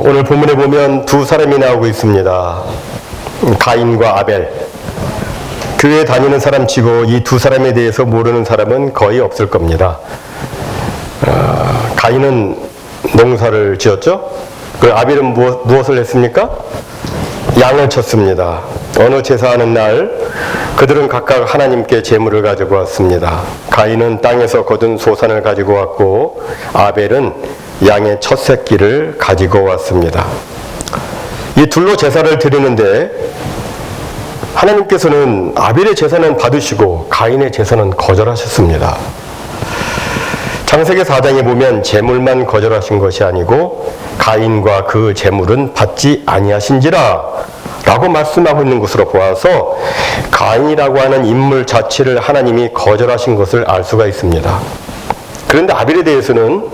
오늘 본문에 보면 두 사람이 나오고 있습니다. 가인과 아벨. 교회 다니는 사람 치고 이 두 사람에 대해서 모르는 사람은 거의 없을 겁니다. 가인은 농사를 지었죠. 그 아벨은 무엇을 했습니까? 양을 쳤습니다. 어느 제사하는 날 그들은 각각 하나님께 제물을 가지고 왔습니다. 가인은 땅에서 거둔 소산을 가지고 왔고 아벨은 양의 첫 새끼를 가지고 왔습니다. 이 둘로 제사를 드리는데 하나님께서는 아벨의 제사는 받으시고 가인의 제사는 거절하셨습니다. 창세기 4장에 보면 제물만 거절하신 것이 아니고 가인과 그 제물은 받지 아니하신지라 라고 말씀하고 있는 것으로 보아서 가인이라고 하는 인물 자체를 하나님이 거절하신 것을 알 수가 있습니다. 그런데 아벨에 대해서는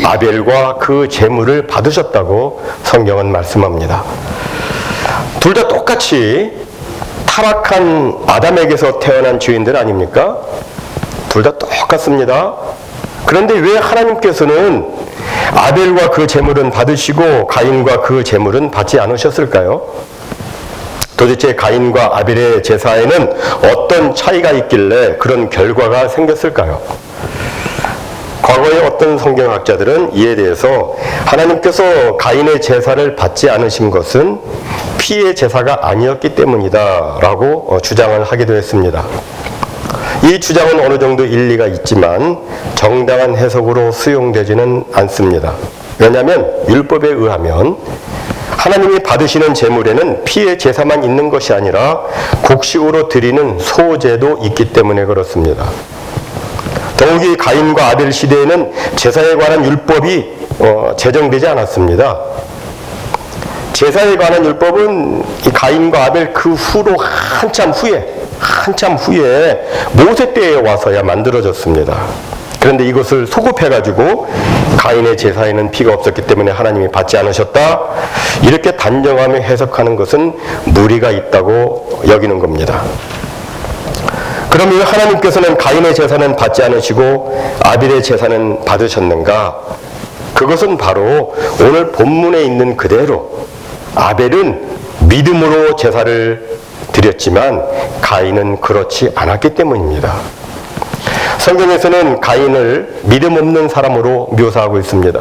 아벨과 그 제물을 받으셨다고 성경은 말씀합니다. 둘 다 똑같이 타락한 아담에게서 태어난 죄인들 아닙니까? 둘 다 똑같습니다. 그런데 왜 하나님께서는 아벨과 그 제물은 받으시고 가인과 그 제물은 받지 않으셨을까요? 도대체 가인과 아벨의 제사에는 어떤 차이가 있길래 그런 결과가 생겼을까요? 과거의 어떤 성경학자들은 이에 대해서 하나님께서 가인의 제사를 받지 않으신 것은 피의 제사가 아니었기 때문이다 라고 주장을 하기도 했습니다. 이 주장은 어느 정도 일리가 있지만 정당한 해석으로 수용되지는 않습니다. 왜냐하면 율법에 의하면 하나님이 받으시는 제물에는 피의 제사만 있는 것이 아니라 곡식으로 드리는 소제도 있기 때문에 그렇습니다. 더욱이 가인과 아벨 시대에는 제사에 관한 율법이 제정되지 않았습니다. 제사에 관한 율법은 이 가인과 아벨 그 후로 한참 후에 모세 때에 와서야 만들어졌습니다. 그런데 이것을 소급해가지고 가인의 제사에는 피가 없었기 때문에 하나님이 받지 않으셨다 이렇게 단정하며 해석하는 것은 무리가 있다고 여기는 겁니다. 그럼 왜 하나님께서는 가인의 제사는 받지 않으시고 아벨의 제사는 받으셨는가? 그것은 바로 오늘 본문에 있는 그대로 아벨은 믿음으로 제사를 드렸지만 가인은 그렇지 않았기 때문입니다. 성경에서는 가인을 믿음 없는 사람으로 묘사하고 있습니다.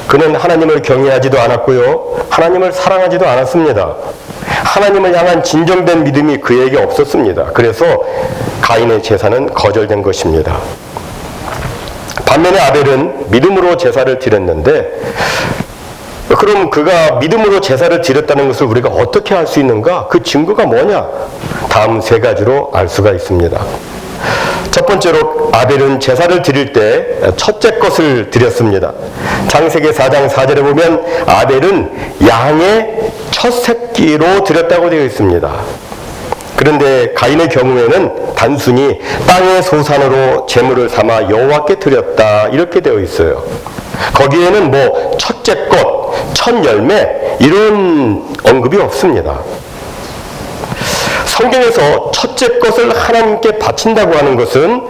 그는 하나님을 경외하지도 않았고요. 하나님을 사랑하지도 않았습니다. 하나님을 향한 진정된 믿음이 그에게 없었습니다. 그래서 가인의 제사는 거절된 것입니다. 반면에 아벨은 믿음으로 제사를 드렸는데 그럼 그가 믿음으로 제사를 드렸다는 것을 우리가 어떻게 알 수 있는가? 그 증거가 뭐냐? 다음 세 가지로 알 수가 있습니다. 첫 번째로 아벨은 제사를 드릴 때 첫째 것을 드렸습니다. 창세기 4장 4절에 보면 아벨은 양의 첫 새끼로 드렸다고 되어 있습니다. 그런데 가인의 경우에는 단순히 땅의 소산으로 제물을 삼아 여호와께 드렸다 이렇게 되어 있어요. 거기에는 뭐 첫째 것, 첫 열매 이런 언급이 없습니다. 성경에서 첫째 것을 하나님께 바친다고 하는 것은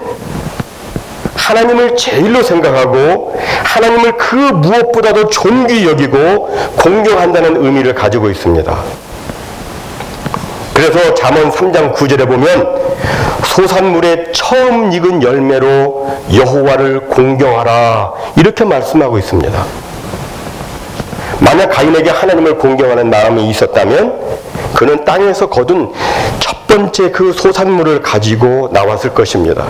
하나님을 제일로 생각하고 하나님을 그 무엇보다도 존귀히 여기고 공경한다는 의미를 가지고 있습니다. 그래서 잠언 3장 9절에 보면 소산물의 처음 익은 열매로 여호와를 공경하라 이렇게 말씀하고 있습니다. 만약 가인에게 하나님을 공경하는 마음이 있었다면 그는 땅에서 거둔 첫 번째 그 소산물을 가지고 나왔을 것입니다.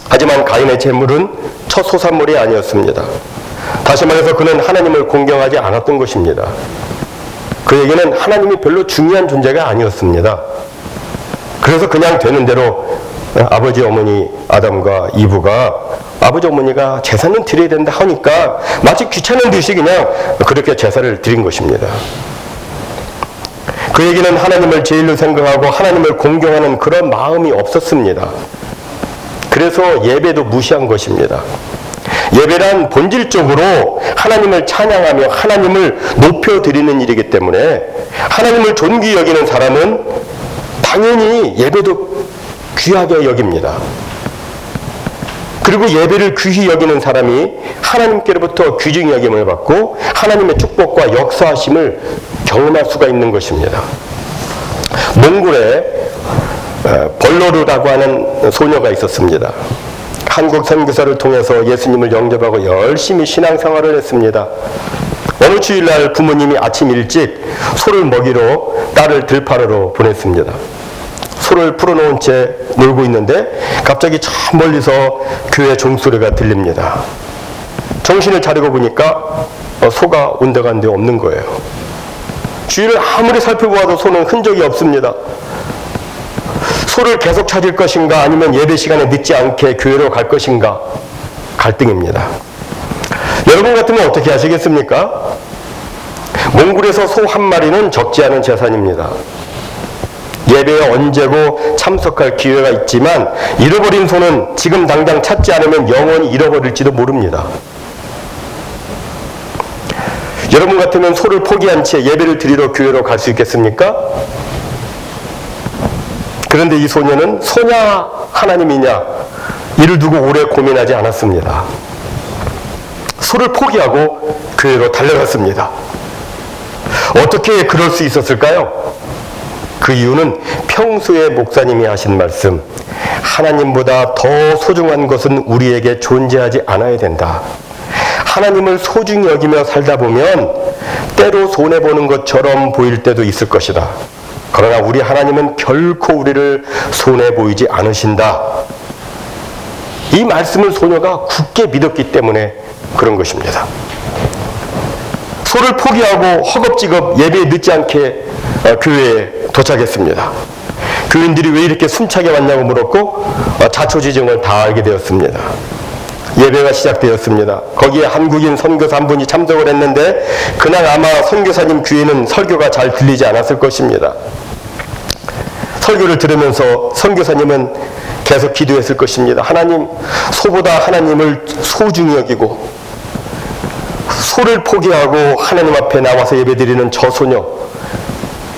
하지만 가인의 제물은 첫 소산물이 아니었습니다. 다시 말해서 그는 하나님을 공경하지 않았던 것입니다. 그에게는 하나님이 별로 중요한 존재가 아니었습니다. 그래서 그냥 되는 대로 아버지 어머니 아담과 이브가 아버지 어머니가 제사는 드려야 된다 하니까 마치 귀찮은 듯이 그냥 그렇게 제사를 드린 것입니다. 그에게는 하나님을 제일로 생각하고 하나님을 공경하는 그런 마음이 없었습니다. 그래서 예배도 무시한 것입니다. 예배란 본질적으로 하나님을 찬양하며 하나님을 높여드리는 일이기 때문에 하나님을 존귀히 여기는 사람은 당연히 예배도 귀하게 여깁니다. 그리고 예배를 귀히 여기는 사람이 하나님께로부터 귀중히 여김을 받고 하나님의 축복과 역사하심을 경험할 수가 있는 것입니다. 몽골에 벌로르라고 하는 소녀가 있었습니다. 한국 선교사를 통해서 예수님을 영접하고 열심히 신앙생활을 했습니다. 어느 주일날 부모님이 아침 일찍 소를 먹이러 딸을 들판으로 보냈습니다. 소를 풀어놓은 채 놀고 있는데 갑자기 저 멀리서 교회 종소리가 들립니다. 정신을 차리고 보니까 소가 온데간데 없는 거예요. 주위를 아무리 살펴보아도 소는 흔적이 없습니다. 소를 계속 찾을 것인가 아니면 예배 시간에 늦지 않게 교회로 갈 것인가 갈등입니다. 여러분 같으면 어떻게 하시겠습니까? 몽골에서 소 한 마리는 적지 않은 재산입니다. 예배에 언제고 참석할 기회가 있지만 잃어버린 소는 지금 당장 찾지 않으면 영원히 잃어버릴지도 모릅니다. 여러분 같으면 소를 포기한 채 예배를 드리러 교회로 갈 수 있겠습니까? 그런데 이 소녀는 소냐 하나님이냐 이를 두고 오래 고민하지 않았습니다. 소를 포기하고 교회로 달려갔습니다. 어떻게 그럴 수 있었을까요? 그 이유는 평소에 목사님이 하신 말씀, 하나님보다 더 소중한 것은 우리에게 존재하지 않아야 된다. 하나님을 소중히 여기며 살다 보면 때로 손해보는 것처럼 보일 때도 있을 것이다. 그러나 우리 하나님은 결코 우리를 손해보이지 않으신다. 이 말씀을 소녀가 굳게 믿었기 때문에 그런 것입니다. 소를 포기하고 허겁지겁 예배에 늦지 않게 교회에 도착했습니다. 교인들이 왜 이렇게 숨차게 왔냐고 물었고 자초지종을 다 알게 되었습니다. 예배가 시작되었습니다. 거기에 한국인 선교사 한 분이 참석을 했는데 그날 아마 선교사님 귀에는 설교가 잘 들리지 않았을 것입니다. 설교를 들으면서 선교사님은 계속 기도했을 것입니다. 하나님, 소보다 하나님을 소중히 여기고 소를 포기하고 하나님 앞에 나와서 예배드리는 저 소녀,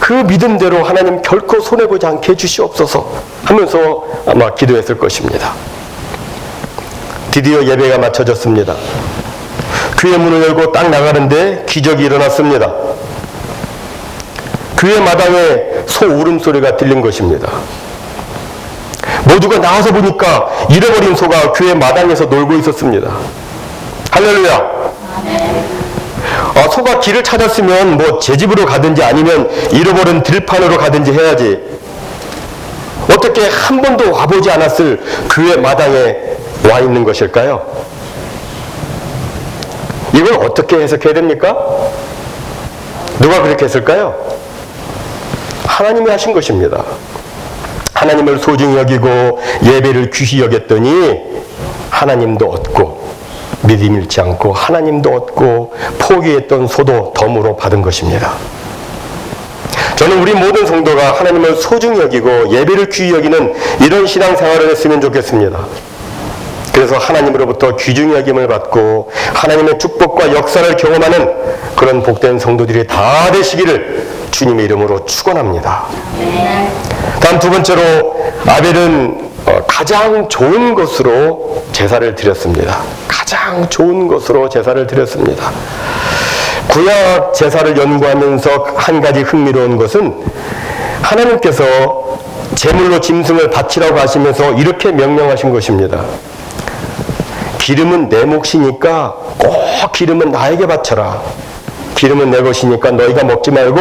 그 믿음대로 하나님 결코 손해보지 않게 해주시옵소서 하면서 아마 기도했을 것입니다. 드디어 예배가 마쳐졌습니다. 교회 문을 열고 딱 나가는데 기적이 일어났습니다. 교회 마당에 소 울음소리가 들린 것입니다. 모두가 나와서 보니까 잃어버린 소가 교회 마당에서 놀고 있었습니다. 할렐루야. 소가 길을 찾았으면 뭐 제 집으로 가든지 아니면 잃어버린 들판으로 가든지 해야지. 어떻게 한 번도 와보지 않았을 교회 마당에 와 있는 것일까요? 이걸 어떻게 해석해야 됩니까? 누가 그렇게 했을까요? 하나님이 하신 것입니다. 하나님을 소중히 여기고 예배를 귀히 여겼더니 하나님도 얻고 믿음 잃지 않고 하나님도 얻고 포기했던 소도 덤으로 받은 것입니다. 저는 우리 모든 성도가 하나님을 소중히 여기고 예배를 귀히 여기는 이런 신앙생활을 했으면 좋겠습니다. 그래서 하나님으로부터 귀중히 여김을 받고 하나님의 축복과 역사를 경험하는 그런 복된 성도들이 다 되시기를 주님의 이름으로 축원합니다. 다음 두 번째로 아벨은 가장 좋은 것으로 제사를 드렸습니다. 가장 좋은 것으로 제사를 드렸습니다. 구약 제사를 연구하면서 한 가지 흥미로운 것은 하나님께서 제물로 짐승을 바치라고 하시면서 이렇게 명령하신 것입니다. 기름은 내 몫이니까 꼭 기름은 나에게 바쳐라. 기름은 내 것이니까 너희가 먹지 말고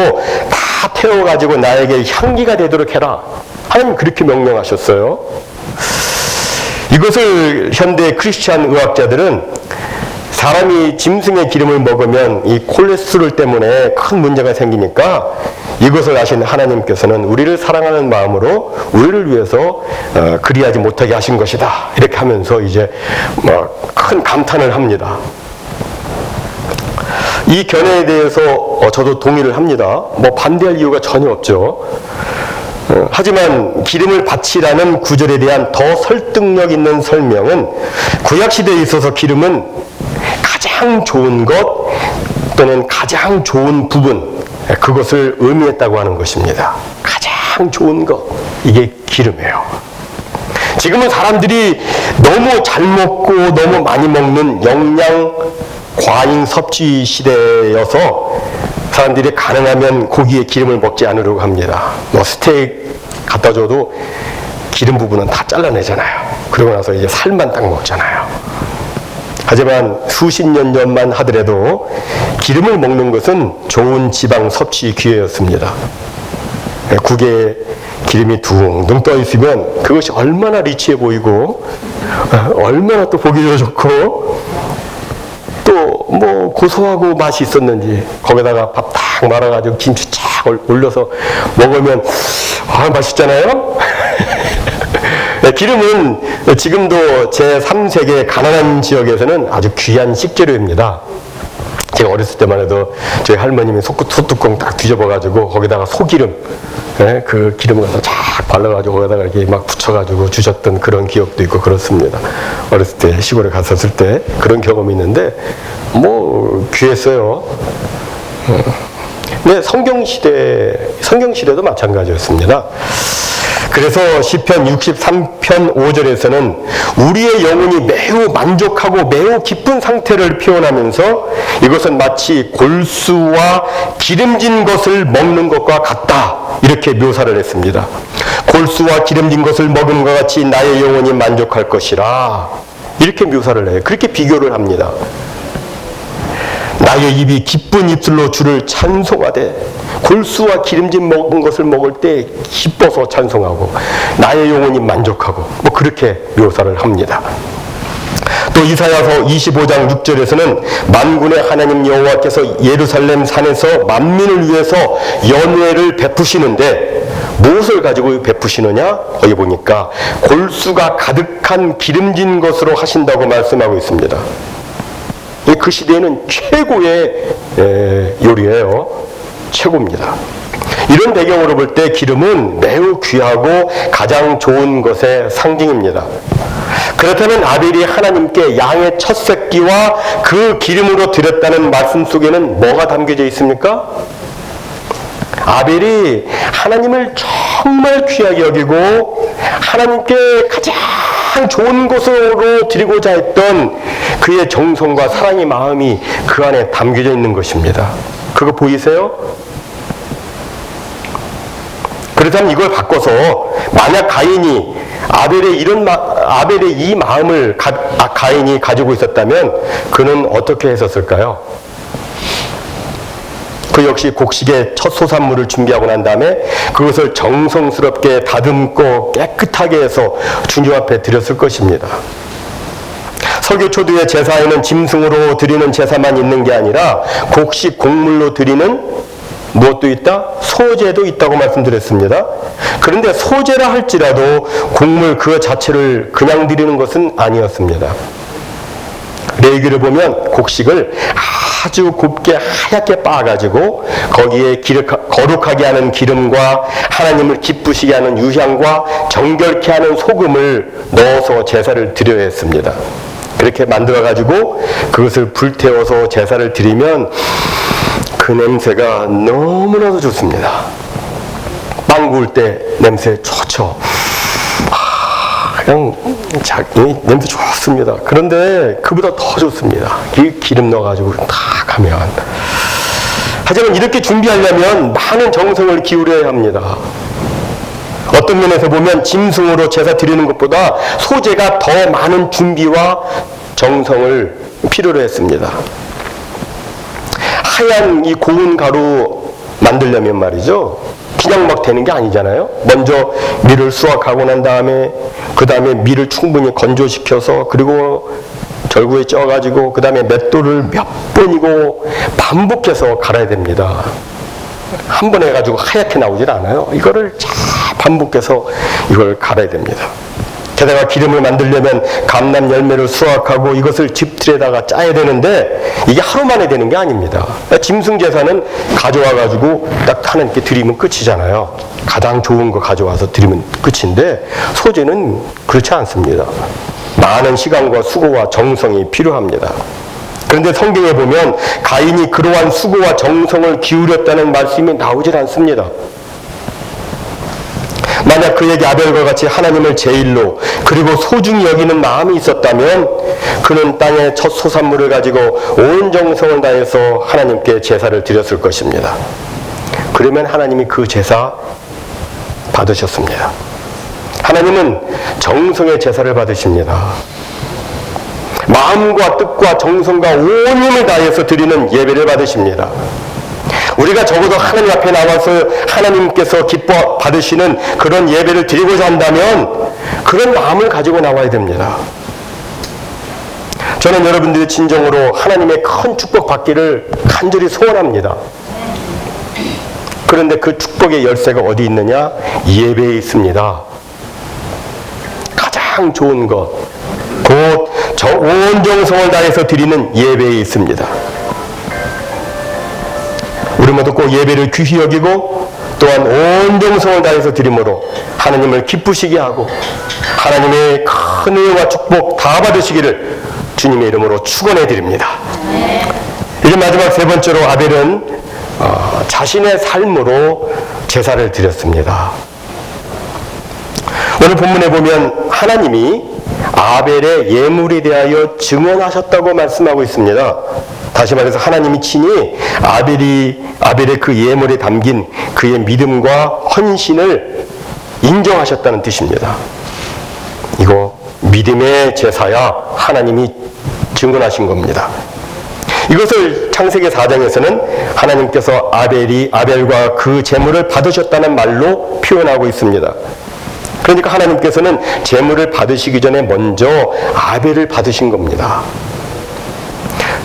다 태워가지고 나에게 향기가 되도록 해라. 하나님 그렇게 명령하셨어요. 이것을 현대 크리스찬 의학자들은 사람이 짐승의 기름을 먹으면 이 콜레스테롤 때문에 큰 문제가 생기니까 이것을 아신 하나님께서는 우리를 사랑하는 마음으로 우리를 위해서 그리하지 못하게 하신 것이다. 이렇게 하면서 이제 큰 감탄을 합니다. 이 견해에 대해서 저도 동의를 합니다. 반대할 이유가 전혀 없죠. 하지만 기름을 바치라는 구절에 대한 더 설득력 있는 설명은 구약시대에 있어서 기름은 가장 좋은 것 또는 가장 좋은 부분, 그것을 의미했다고 하는 것입니다. 가장 좋은 것, 이게 기름이에요. 지금은 사람들이 너무 잘 먹고 너무 많이 먹는 영양 과잉 섭취 시대여서 사람들이 가능하면 고기에 기름을 먹지 않으려고 합니다. 뭐 스테이크 갖다 줘도 기름 부분은 다 잘라내잖아요. 그러고 나서 이제 살만 딱 먹잖아요. 하지만 수십 년 전만 하더라도 기름을 먹는 것은 좋은 지방 섭취 기회였습니다. 국에 기름이 둥둥 떠 있으면 그것이 얼마나 리치해 보이고 얼마나 또 보기도 좋고 또 뭐 고소하고 맛이 있었는지 거기다가 밥 딱 말아가지고 김치 쫙 올려서 먹으면 맛있잖아요. 기름은 지금도 제3세계 가난한 지역에서는 아주 귀한 식재료입니다. 제가 어렸을 때만 해도 저희 할머님이 소뚜껑 딱 뒤집어가지고 거기다가 소기름, 그 기름을 갖다 쫙 발라가지고 거기다가 이렇게 막 붙여가지고 주셨던 그런 기억도 있고 그렇습니다. 어렸을 때 시골에 갔었을 때 그런 경험이 있는데 뭐 귀했어요. 네, 성경시대도 마찬가지였습니다. 그래서 시편 63편 5절에서는 우리의 영혼이 매우 만족하고 매우 기쁜 상태를 표현하면서 이것은 마치 골수와 기름진 것을 먹는 것과 같다 이렇게 묘사를 했습니다. 골수와 기름진 것을 먹음과 같이 나의 영혼이 만족할 것이라 이렇게 묘사를 해요. 그렇게 비교를 합니다. 나의 입이 기쁜 입술로 주를 찬송하되 골수와 기름진 먹은 것을 먹을 때 기뻐서 찬송하고 나의 영혼이 만족하고 뭐 그렇게 묘사를 합니다. 또 이사야서 25장 6절에서는 만군의 하나님 여호와께서 예루살렘 산에서 만민을 위해서 연회를 베푸시는데 무엇을 가지고 베푸시느냐? 거기 보니까 골수가 가득한 기름진 것으로 하신다고 말씀하고 있습니다. 그 시대에는 최고의 요리예요. 최고입니다. 이런 배경으로 볼 때 기름은 매우 귀하고 가장 좋은 것의 상징입니다. 그렇다면 아벨이 하나님께 양의 첫 새끼와 그 기름으로 드렸다는 말씀 속에는 뭐가 담겨져 있습니까? 아벨이 하나님을 정말 귀하게 여기고 하나님께 가장 좋은 것으로 드리고자 했던 그의 정성과 사랑의 마음이 그 안에 담겨져 있는 것입니다. 그거 보이세요? 그렇다면 이걸 바꿔서 만약 가인이 아벨의 이 마음을 가인이 가지고 있었다면 그는 어떻게 했었을까요? 그 역시 곡식의 첫 소산물을 준비하고 난 다음에 그것을 정성스럽게 다듬고 깨끗하게 해서 주님 앞에 드렸을 것입니다. 설교 초두의 제사에는 짐승으로 드리는 제사만 있는 게 아니라 곡식 곡물로 드리는 무엇도 있다? 소제도 있다고 말씀드렸습니다. 그런데 소제라 할지라도 곡물 그 자체를 그냥 드리는 것은 아니었습니다. 레위기를 보면 곡식을 아주 곱게 하얗게 빻아가지고 거기에 거룩하게 하는 기름과 하나님을 기쁘시게 하는 유향과 정결케 하는 소금을 넣어서 제사를 드려야 했습니다. 그렇게 만들어가지고 그것을 불태워서 제사를 드리면 그 냄새가 너무나도 좋습니다. 빵 구울 때 냄새 좋죠. 그냥 냄새 좋습니다. 그런데 그보다 더 좋습니다. 기름 넣어가지고 딱 하면. 하지만 이렇게 준비하려면 많은 정성을 기울여야 합니다. 어떤 면에서 보면 짐승으로 제사 드리는 것보다 소제가 더 많은 준비와 정성을 필요로 했습니다. 하얀 이 고운 가루 만들려면 말이죠. 그냥 막 되는 게 아니잖아요. 먼저 밀을 수확하고 난 다음에 그 다음에 밀을 충분히 건조시켜서 그리고 절구에 쪄가지고 그 다음에 맷돌을 몇 번이고 반복해서 갈아야 됩니다. 한 번 해가지고 하얗게 나오질 않아요. 이거를 잘 반복해서 이걸 갈아야 됩니다. 게다가 기름을 만들려면 감람 열매를 수확하고 이것을 집틀에다가 짜야 되는데 이게 하루 만에 되는 게 아닙니다. 짐승 제사는 가져와가지고 딱 하나님께 드리면 끝이잖아요. 가장 좋은 거 가져와서 드리면 끝인데 소제는 그렇지 않습니다. 많은 시간과 수고와 정성이 필요합니다. 그런데 성경에 보면 가인이 그러한 수고와 정성을 기울였다는 말씀이 나오질 않습니다. 만약 그에게 아벨과 같이 하나님을 제일로 그리고 소중히 여기는 마음이 있었다면 그는 땅의 첫 소산물을 가지고 온 정성을 다해서 하나님께 제사를 드렸을 것입니다. 그러면 하나님이 그 제사 받으셨습니다. 하나님은 정성의 제사를 받으십니다. 마음과 뜻과 정성과 온 힘을 다해서 드리는 예배를 받으십니다. 우리가 적어도 하나님 앞에 나와서 하나님께서 기뻐 받으시는 그런 예배를 드리고자 한다면 그런 마음을 가지고 나와야 됩니다. 저는 여러분들이 진정으로 하나님의 큰 축복 받기를 간절히 소원합니다. 그런데 그 축복의 열쇠가 어디 있느냐? 예배에 있습니다. 가장 좋은 것, 곧 온 정성을 다해서 드리는 예배에 있습니다. 우리 모두 꼭 예배를 귀히 여기고 또한 온 정성을 다해서 드림으로 하나님을 기쁘시게 하고 하나님의 큰 은혜와 축복 다 받으시기를 주님의 이름으로 축원해 드립니다. 이제 마지막 세 번째로 아벨은 자신의 삶으로 제사를 드렸습니다. 오늘 본문에 보면 하나님이 아벨의 예물에 대하여 증언하셨다고 말씀하고 있습니다. 다시 말해서 하나님이 친히 아벨의 그 예물에 담긴 그의 믿음과 헌신을 인정하셨다는 뜻입니다. 이거 믿음의 제사야 하나님이 증언하신 겁니다. 이것을 창세기 4장에서는 하나님께서 아벨과 그 제물을 받으셨다는 말로 표현하고 있습니다. 그러니까 하나님께서는 제물을 받으시기 전에 먼저 아벨을 받으신 겁니다.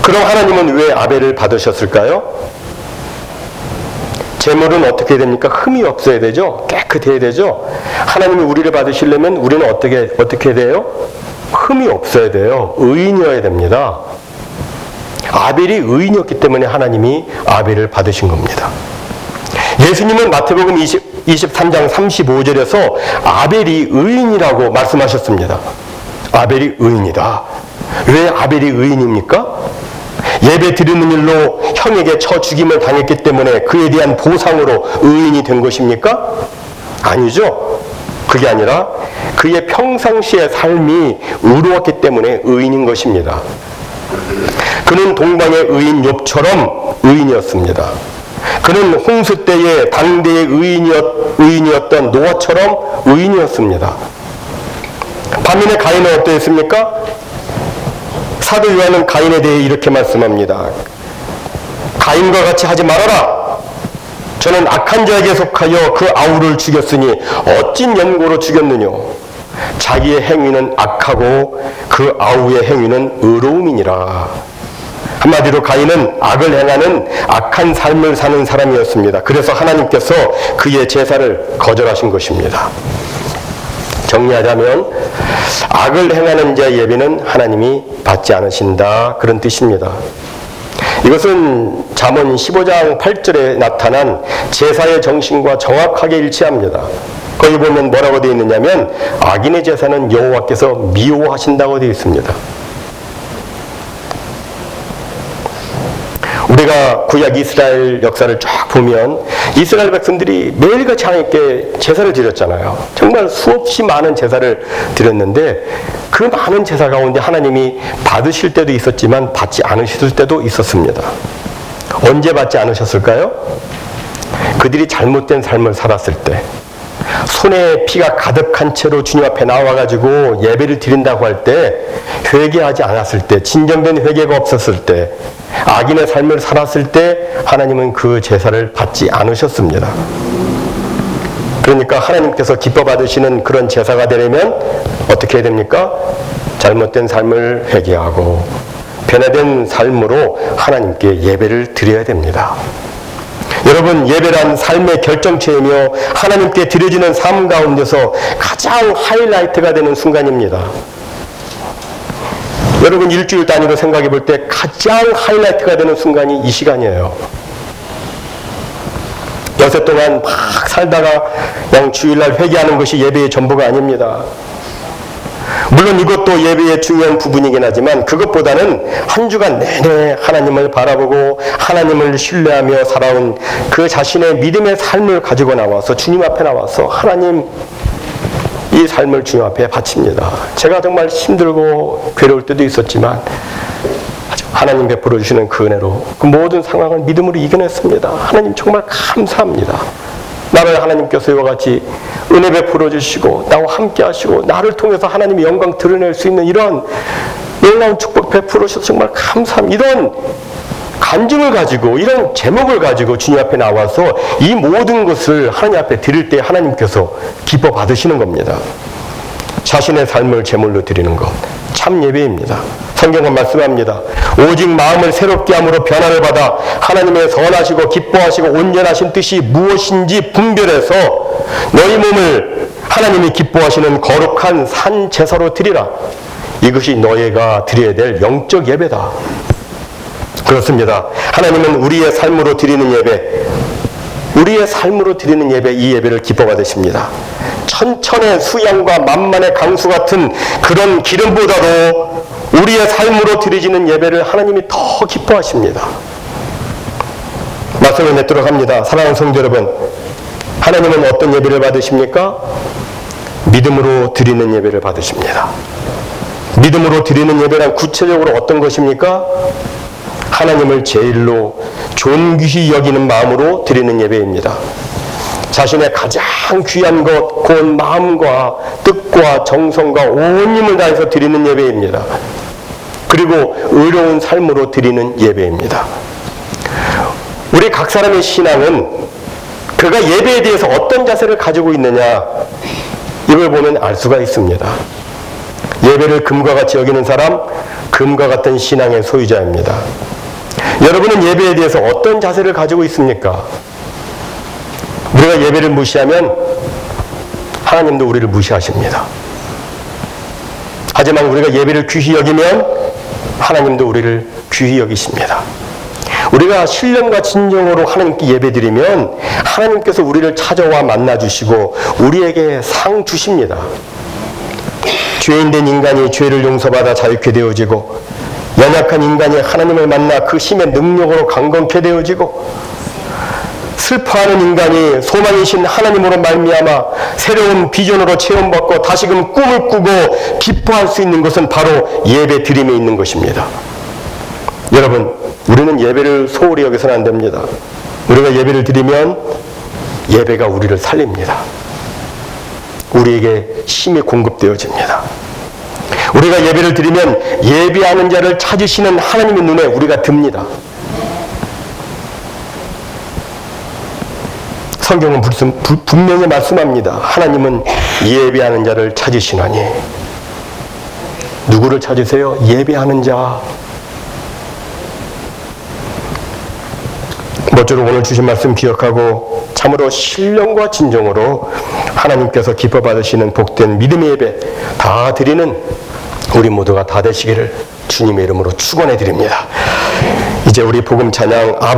그럼 하나님은 왜 아벨을 받으셨을까요? 제물은 어떻게 됩니까? 흠이 없어야 되죠? 깨끗해야 되죠? 하나님이 우리를 받으시려면 우리는 어떻게 돼요? 흠이 없어야 돼요. 의인이어야 됩니다. 아벨이 의인이었기 때문에 하나님이 아벨을 받으신 겁니다. 예수님은 마태복음 23장 35절에서 아벨이 의인이라고 말씀하셨습니다. 아벨이 의인이다. 왜 아벨이 의인입니까? 예배 드리는 일로 형에게 쳐 죽임을 당했기 때문에 그에 대한 보상으로 의인이 된 것입니까? 아니죠. 그게 아니라 그의 평상시의 삶이 의로웠기 때문에 의인인 것입니다. 그는 동방의 의인 욥처럼 의인이었습니다. 그는 홍수 때의 당대의 의인이었던 노아처럼 의인이었습니다. 반면에 가인은 어떠했습니까? 사도 요한은 가인에 대해 이렇게 말씀합니다. 가인과 같이 하지 말아라. 저는 악한 자에게 속하여 그 아우를 죽였으니 어찐 연고로 죽였느냐. 자기의 행위는 악하고 그 아우의 행위는 의로움이니라. 한마디로 가인은 악을 행하는 악한 삶을 사는 사람이었습니다. 그래서 하나님께서 그의 제사를 거절하신 것입니다. 정리하자면 악을 행하는 자의 예배는 하나님이 받지 않으신다, 그런 뜻입니다. 이것은 잠언 15장 8절에 나타난 제사의 정신과 정확하게 일치합니다. 거기 보면 뭐라고 되어 있느냐면 악인의 제사는 여호와께서 미워하신다고 되어 있습니다. 우리가 구약 이스라엘 역사를 쫙 보면 이스라엘 백성들이 매일같이 하나님께 제사를 드렸잖아요. 정말 수없이 많은 제사를 드렸는데 그 많은 제사 가운데 하나님이 받으실 때도 있었지만 받지 않으실 때도 있었습니다. 언제 받지 않으셨을까요? 그들이 잘못된 삶을 살았을 때, 손에 피가 가득한 채로 주님 앞에 나와가지고 예배를 드린다고 할 때, 회개하지 않았을 때, 진정된 회개가 없었을 때, 악인의 삶을 살았을 때 하나님은 그 제사를 받지 않으셨습니다. 그러니까 하나님께서 기뻐 받으시는 그런 제사가 되려면 어떻게 해야 됩니까? 잘못된 삶을 회개하고 변화된 삶으로 하나님께 예배를 드려야 됩니다. 여러분, 예배란 삶의 결정체이며 하나님께 드려지는 삶 가운데서 가장 하이라이트가 되는 순간입니다. 여러분, 일주일 단위로 생각해 볼 때 가장 하이라이트가 되는 순간이 이 시간이에요. 여세 동안 막 살다가 그냥 주일날 회개하는 것이 예배의 전부가 아닙니다. 물론 이것도 예배의 중요한 부분이긴 하지만 그것보다는 한 주간 내내 하나님을 바라보고 하나님을 신뢰하며 살아온 그 자신의 믿음의 삶을 가지고 나와서 주님 앞에 나와서 하나님 이 삶을 주님 앞에 바칩니다. 제가 정말 힘들고 괴로울 때도 있었지만 하나님 베풀어 주시는 그 은혜로 그 모든 상황을 믿음으로 이겨냈습니다. 하나님 정말 감사합니다. 나를 하나님께서 이와 같이 은혜 베풀어 주시고 나와 함께 하시고 나를 통해서 하나님의 영광 드러낼 수 있는 이런 놀라운 축복 베풀어 주셔서 정말 감사합니다. 이런 간증을 가지고 이런 제목을 가지고 주님 앞에 나와서 이 모든 것을 하나님 앞에 드릴 때 하나님께서 기뻐 받으시는 겁니다. 자신의 삶을 제물로 드리는 것 참 예배입니다. 성경은 말씀합니다. 오직 마음을 새롭게 함으로 변화를 받아 하나님의 선하시고 기뻐하시고 온전하신 뜻이 무엇인지 분별해서 너희 몸을 하나님이 기뻐하시는 거룩한 산 제사로 드리라. 이것이 너희가 드려야 될 영적 예배다. 그렇습니다. 하나님은 우리의 삶으로 드리는 예배, 우리의 삶으로 드리는 예배, 이 예배를 기뻐 받으십니다. 천천의 수양과 만만의 강수 같은 그런 기름보다도 우리의 삶으로 드리지는 예배를 하나님이 더 기뻐하십니다. 말씀을 맺도록 합니다. 사랑하는 성도 여러분, 하나님은 어떤 예배를 받으십니까? 믿음으로 드리는 예배를 받으십니다. 믿음으로 드리는 예배란 구체적으로 어떤 것입니까? 하나님을 제일로 존귀히 여기는 마음으로 드리는 예배입니다. 자신의 가장 귀한 것, 곧 마음과 뜻과 정성과 온 힘을 다해서 드리는 예배입니다. 그리고 의로운 삶으로 드리는 예배입니다. 우리 각 사람의 신앙은 그가 예배에 대해서 어떤 자세를 가지고 있느냐, 이걸 보면 알 수가 있습니다. 예배를 금과 같이 여기는 사람, 금과 같은 신앙의 소유자입니다. 여러분은 예배에 대해서 어떤 자세를 가지고 있습니까? 우리가 예배를 무시하면 하나님도 우리를 무시하십니다. 하지만 우리가 예배를 귀히 여기면 하나님도 우리를 귀히 여기십니다. 우리가 신령과 진정으로 하나님께 예배드리면 하나님께서 우리를 찾아와 만나주시고 우리에게 상 주십니다. 죄인된 인간이 죄를 용서받아 자유케 되어지고 연약한 인간이 하나님을 만나 그 힘의 능력으로 강건케 되어지고 슬퍼하는 인간이 소망이신 하나님으로 말미암아 새로운 비전으로 체험받고 다시금 꿈을 꾸고 기뻐할 수 있는 것은 바로 예배 드림에 있는 것입니다. 여러분, 우리는 예배를 소홀히 여기서는 안 됩니다. 우리가 예배를 드리면 예배가 우리를 살립니다. 우리에게 힘이 공급되어집니다. 우리가 예배를 드리면 예배하는 자를 찾으시는 하나님의 눈에 우리가 듭니다. 성경은 분명히 말씀합니다. 하나님은 예배하는 자를 찾으시나니. 누구를 찾으세요? 예배하는 자. 모쪼록 오늘 주신 말씀 기억하고 참으로 신령과 진정으로 하나님께서 기뻐 받으시는 복된 믿음의 예배 다 드리는 우리 모두가 다 되시기를 주님의 이름으로 축원해 드립니다. 이제 우리 복음 찬양 아바